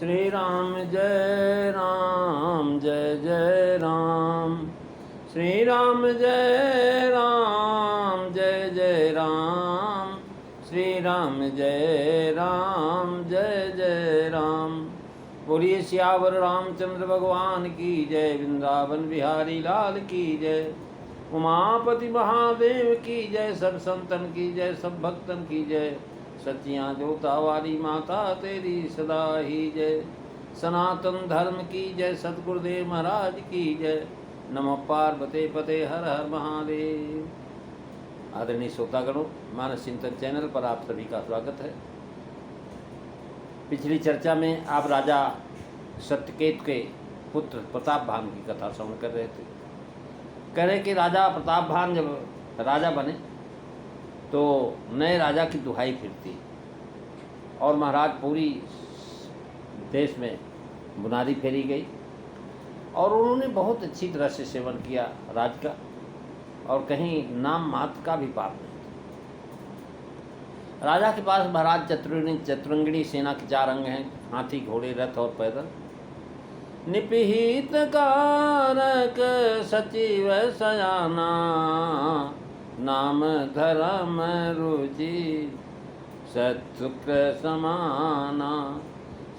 श्री राम जय राम जय जय राम। श्री राम जय राम जय जय राम। श्री राम जय राम जय जय राम। बोलिए सियावर रामचंद्र भगवान की जय। वृंदावन बिहारी लाल की जय। उमापति महादेव की जय। सब संतन की जय, सब भक्तन की जय। सच्चियाँ जोता वाली माता तेरी सदा ही जय। सनातन धर्म की जय। सतगुरुदेव महाराज की जय। नमो पार्वते पते हर हर महादेव। आदरणीय श्रोतागणों, मानस चिंतन चैनल पर आप सभी का स्वागत है। पिछली चर्चा में आप राजा सत्यकेत के पुत्र प्रतापभान की कथा श्रवण कर रहे थे। कह रहे कि राजा प्रतापभान जब राजा बने तो नए राजा की दुहाई फिरती और महाराज पूरी देश में बुनादी फेरी गई और उन्होंने बहुत अच्छी तरह से सेवन किया राज का और कहीं नाम मात्र का भी पाप नहीं। राजा के पास महाराज चतुरंगिणी सेना के 4 अंग हैं, हाथी घोड़े रथ और पैदल। निपहित कारक सचिव सयाना, नाम धर्म रुचि सत्सुख समाना।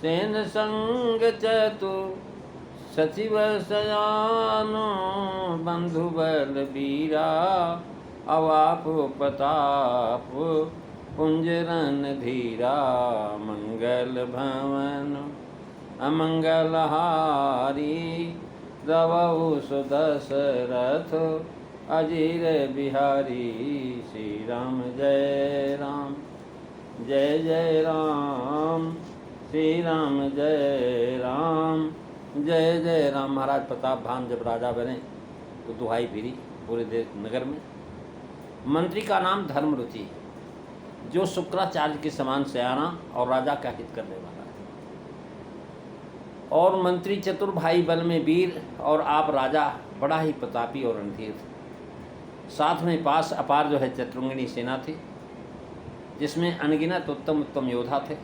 सेन संग चतु सचिव सयानो, बंधु बल बीरा अवाप प्रताप पुंजरन धीरा। मंगल भवन अमंगल हारी, द्रवहु सुदशरथ अजीर बिहारी। श्री राम जय राम जय जय राम। श्री राम जय राम जय जय राम। महाराज प्रतापभान जब राजा बने तो दुहाई फिरी पूरे देश नगर में। मंत्री का नाम धर्मरुचि, जो शुक्राचार्य के समान सयाना और राजा का हित करने वाला है। और मंत्री चतुर, भाई बल में वीर, और आप राजा बड़ा ही प्रतापी और रणधीर थे। साथ में पास अपार जो है चतुरंगिणी सेना थी, जिसमें अनगिनत उत्तम उत्तम योद्धा थे,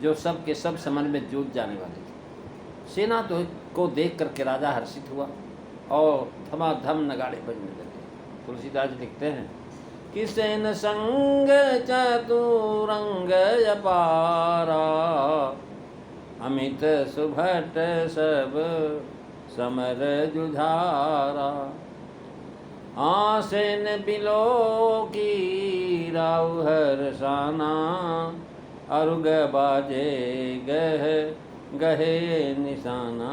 जो सब के सब समर में जूझ जाने वाले थे। सेना तो को देख करके राजा हर्षित हुआ और धमाधम नगाड़े बजने लगे। तुलसीदास लिखते हैं कि सेन संग चतुरंग अपारा, अमित सुभट सब समर जुझारा। आसेन बिलो की राव हरसाना, अरुग बाजे गह गहे निशाना।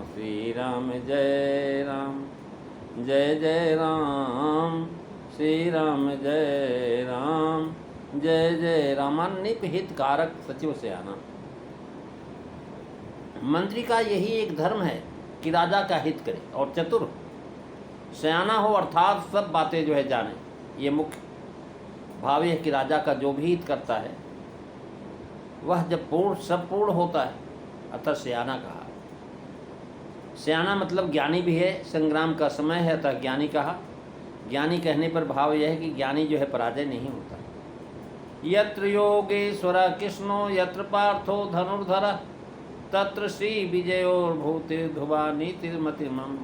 श्री राम जय राम जय जय राम। श्री राम जय राम जय जय राम। निपहित कारक सचिव से आना। मंत्री का यही एक धर्म है कि राजा का हित करे और चतुर सयाना हो, अर्थात सब बातें जो है जाने। ये मुख्य भाव है कि राजा का जो भी हित करता है वह जब सब पूर्ण होता है, अतः सयाना कहा। सयाना मतलब ज्ञानी भी है, संग्राम का समय है अतः ज्ञानी कहा। ज्ञानी कहने पर भाव यह है कि ज्ञानी जो है पराजय नहीं होता। यत्र योगेश्वर कृष्णो यत्र पार्थो धनुर्धर, तत्र श्री विजयोर्भूति ध्रुवा नीतिर्मतिर्मम।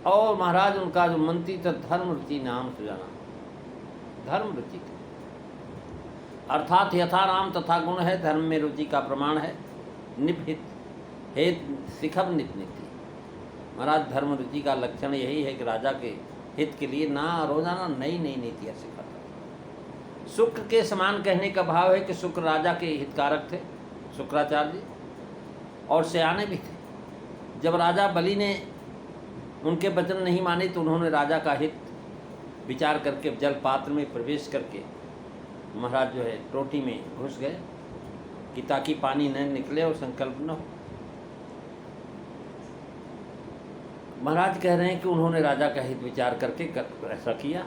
और महाराज उनका जो मंत्री था धर्मरुचि नाम से जाना। धर्मरुचि थी अर्थात यथा राम तथा गुण है, धर्म में रुचि का प्रमाण है। निपहित हेत शिखब नित नीति। महाराज धर्म रुचि का लक्षण यही है कि राजा के हित के लिए ना रोजाना नई नई नीतियाँ सिखाता। शुक्र के समान कहने का भाव है कि शुक्र राजा के हितकारक थे, शुक्राचार्य, और सयाने भी थे। जब राजा बलि ने उनके वचन नहीं माने तो उन्होंने राजा का हित विचार करके जल पात्र में प्रवेश करके महाराज जो है टोटी में घुस गए कि ताकि पानी न निकले और संकल्प न हो। महाराज कह रहे हैं कि उन्होंने राजा का हित विचार करके ऐसा किया,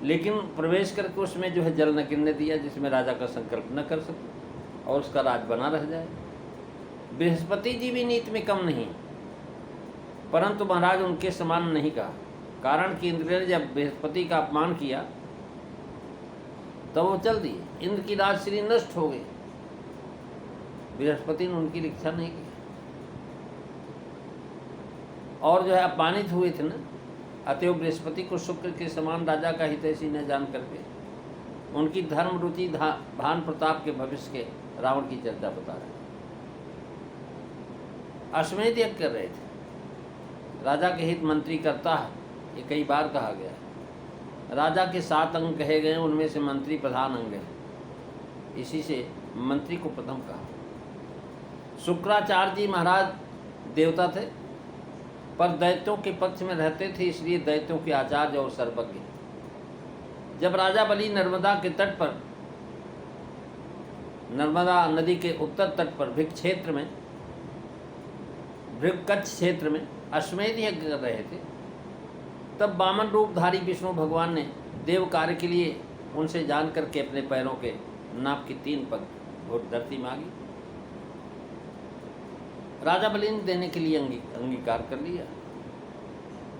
लेकिन प्रवेश करके उसमें जो है जल न गिरने दिया जिसमें राजा का संकल्प न कर सके और उसका राज बना रह जाए। बृहस्पति जी भी नीति में कम नहीं, परंतु महाराज उनके समान नहीं कहा। कारण कि इंद्र ने जब बृहस्पति का अपमान किया तब वो चल दिए, इंद्र की राजश्री नष्ट हो गई। बृहस्पति ने उनकी रक्षा नहीं की और जो है अपमानित हुए थे ना, अतएव बृहस्पति को शुक्र के समान राजा का हितैषी न जान करके उनकी धर्म रुचि भान प्रताप के भविष्य के रावण की चर्चा बता रहे हैं। अश्वमेध यज्ञ कर रहे थे। राजा के हित मंत्री करता है, ये कई बार कहा गया है। राजा के 7 अंग कहे गए, उनमें से मंत्री प्रधान अंग है, इसी से मंत्री को प्रथम कहा। शुक्राचार्य जी महाराज देवता थे पर दैत्यों के पक्ष में रहते थे, इसलिए दैत्यों के आचार्य और सर्वज्ञ। जब राजा बलि नर्मदा के तट पर, नर्मदा नदी के उत्तर तट पर भिक्ष क्षेत्र में, कच्छ क्षेत्र में अश्वमेध यज्ञ कर रहे थे, तब वामन रूपधारी विष्णु भगवान ने देव कार्य के लिए उनसे जान करके अपने पैरों के नाप की 3 पग घोट धरती मांगी। राजा बलि ने देने के लिए अंगीकार कर लिया।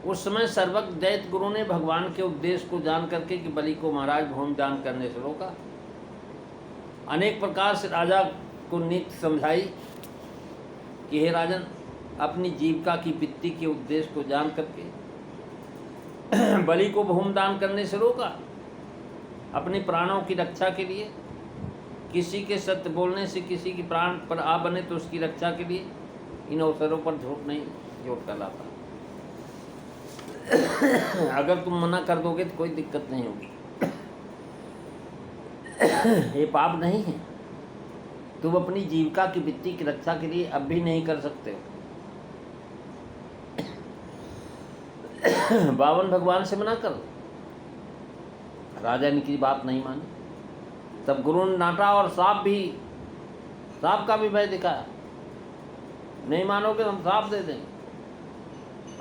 उस समय सर्वज्ञ दैत्य गुरु ने भगवान के उपदेश को जान करके कि बलि को महाराज भूमि दान करने से रोका। अनेक प्रकार से राजा को नीति समझाई कि हे राजन, अपनी जीविका की वित्ती के उद्देश्य को जान करके बलि को भूमि दान करने से रोका। अपने प्राणों की रक्षा के लिए, किसी के सत्य बोलने से किसी की प्राण पर आ बने तो उसकी रक्षा के लिए इन अवसरों पर झूठ नहीं झूठ कहलाता। अगर तुम मना कर दोगे तो कोई दिक्कत नहीं होगी, ये पाप नहीं है। तुम अपनी जीविका की वित्ती की रक्षा के लिए अब भी नहीं कर सकते हो। बावन भगवान से मना कर। राजा ने की बात नहीं मानी, तब गुरु ने डांटा और सांप का भी भय दिखाया। नहीं मानोगे तो हम सांप दे देंगे।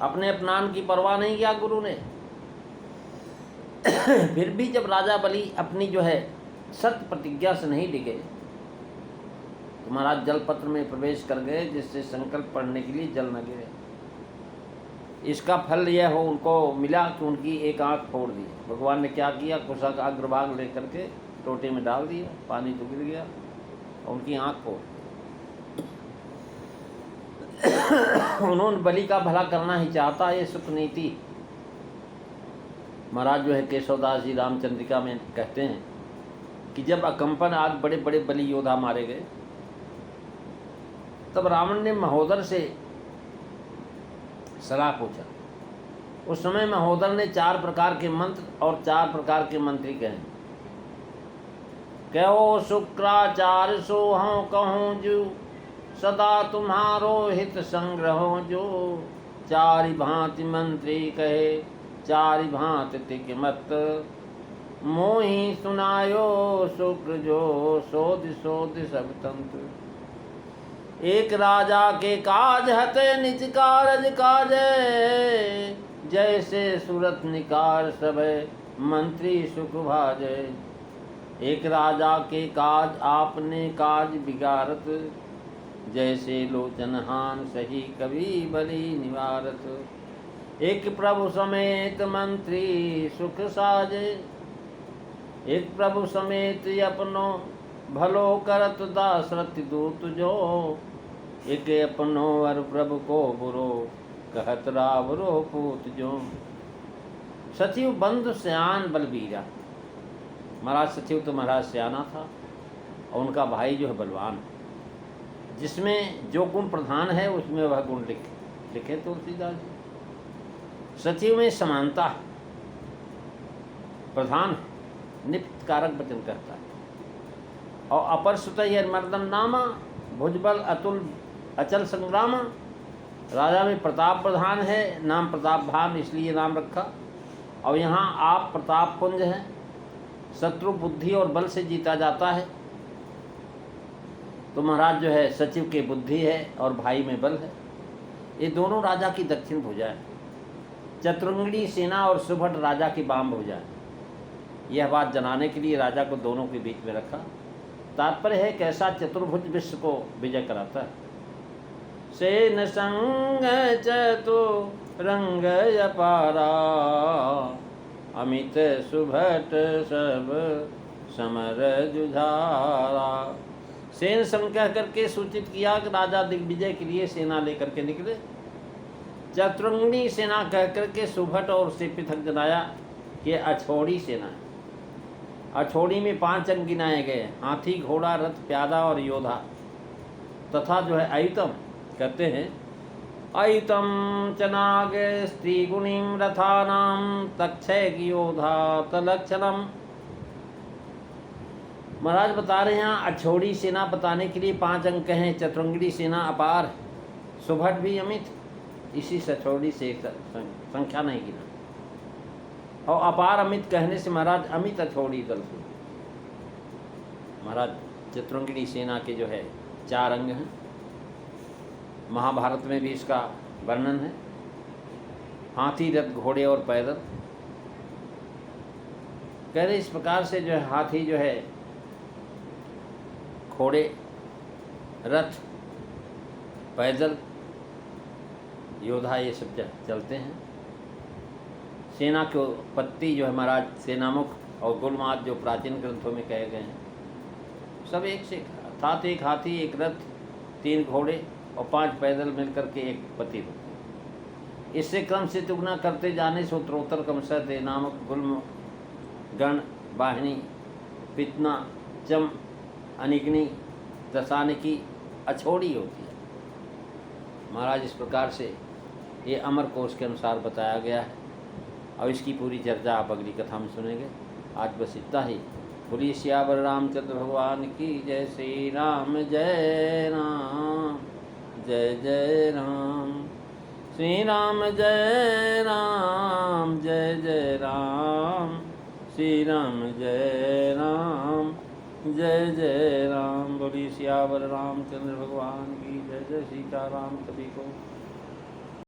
अपने अपमान की परवाह नहीं किया गुरु ने। फिर भी जब राजा बलि अपनी जो है सत्य प्रतिज्ञा से नहीं डिगे तो महाराज जलपत्र में प्रवेश कर गए, जिससे संकल्प पढ़ने के लिए जल न गिरे। इसका फल यह हो उनको मिला कि उनकी एक आंख फोड़ दी। भगवान ने क्या किया, कुशा का अग्रभाग लेकर के टोटे में डाल दिया, पानी तो गिर गया और उनकी आंख फोड़ दी। उन्होंने बलि का भला करना ही चाहता, ये सुख नीति। महाराज जो है केशवदास जी रामचंद्रिका में कहते हैं कि जब अकंपन आग बड़े बड़े बलि योद्धा मारे गए, तब रावण ने महोदर से सलाह पूछा। उस समय महोदर ने 4 प्रकार के मंत्र और 4 प्रकार के मंत्री कहे। कहो शुक्राचार्य सो हूँ कहूँ जो, सदा तुम्हारो हित संग्रहो जो। 4 भांति मंत्री कहे 4 भांति तिक मत, मोहि सुनायो शुक्र जो सोध सोध सब तंत्र। एक राजा के काज हते निज कारज काजे, जैसे सूरत निकार सब मंत्री सुख भाजे। एक राजा के काज आपने काज बिगारत, जैसे लोचनहान सही कवि बलि निवारत। एक प्रभु समेत मंत्री सुख साजे, एक प्रभु समेत अपनो भलो करत दासरथ दूत जो। एक अपनो अर प्रभु को बुरो कहत रावरो पूत जो। सचिव बंधु सयान बलबीरा। महाराज सचिव तो महाराज सयाना था और उनका भाई जो है बलवान। जिसमें जो गुण प्रधान है उसमें वह गुण लिखे तुलसीदास जी। सचिव में समानता प्रधान नित्य कारक वचन करता है। और अपर सुतय मर्दन नामा, भुजबल अतुल अचल संग्रामा। राजा में प्रताप प्रधान है, नाम प्रताप भान इसलिए नाम रखा। और यहाँ आप प्रताप पुंज है, शत्रु बुद्धि और बल से जीता जाता है। तो महाराज जो है सचिव के बुद्धि है और भाई में बल है। ये दोनों राजा की दक्षिण भुजा है। चतुरंगड़ी सेना और सुभट राजा की बाम भुजा है। यह बात जनाने के लिए राजा को दोनों के बीच में रखा। तात्पर्य है कैसा चतुर्भुज विश्व को विजय कराता है। सेन संग चतुरंग अपारा, अमित सुभट सब समर जुझारा। सेन संग कह करके सूचित किया कि राजा दिग्विजय के लिए सेना लेकर के निकले। चतुरंगिणी सेना कह करके सुभट और उससे पृथक जनाया कि अछोड़ी सेना है। अछोड़ी में 5 अंग गिनाए गए, हाथी, घोड़ा, रथ, प्यादा और योद्धा तथा जो है अयुतम कहते हैं अयुतम चनाग स्त्रीगुणीम रथानाम तक्षय योद्धा तलक्षणम। महाराज बता रहे हैं यहाँ अछोड़ी सेना बताने के लिए 5 अंक हैं। चतुरंगिणी सेना अपार, सुभट भी अमित, इसी से अछोड़ी से एक संख्या नहीं गिना। और अपार अमित कहने से महाराज अमित अछोड़ी दल से। महाराज चतुरंगिणी सेना के जो है 4 अंग हैं। महाभारत में भी इसका वर्णन है। हाथी, रथ, घोड़े और पैदल। कह रहे इस प्रकार से जो है हाथी जो है, घोड़े, रथ, पैदल, योद्धा ये सब चलते हैं। सेना के उत्पत्ति जो है महाराज सेनामुख और गुलमाद जो प्राचीन ग्रंथों में कहे गए हैं सब एक से अर्थात एक हाथी, एक रथ, 3 घोड़े और 5 पैदल मिलकर के एक पति होते। इससे क्रम से तुगना करते जाने से उत्तरोत्तर क्रमशः नामक गुल्म, गण, वाहिनी, पितना, चम, अनिग्नि, दशानिकी, अछोड़ी होती है। महाराज इस प्रकार से ये अमर कोश के अनुसार बताया गया है। और इसकी पूरी चर्चा आप अगली कथा में सुनेंगे। आज बस इतना ही। बोलिए सियावर रामचंद्र भगवान की जय। श्री राम जय राम, जय जय राम। श्री राम जय राम, जय जय राम। श्री राम जय राम, जय जय राम। बोलिए सियावर रामचंद्र भगवान की जय। जय सीता राम सभी को।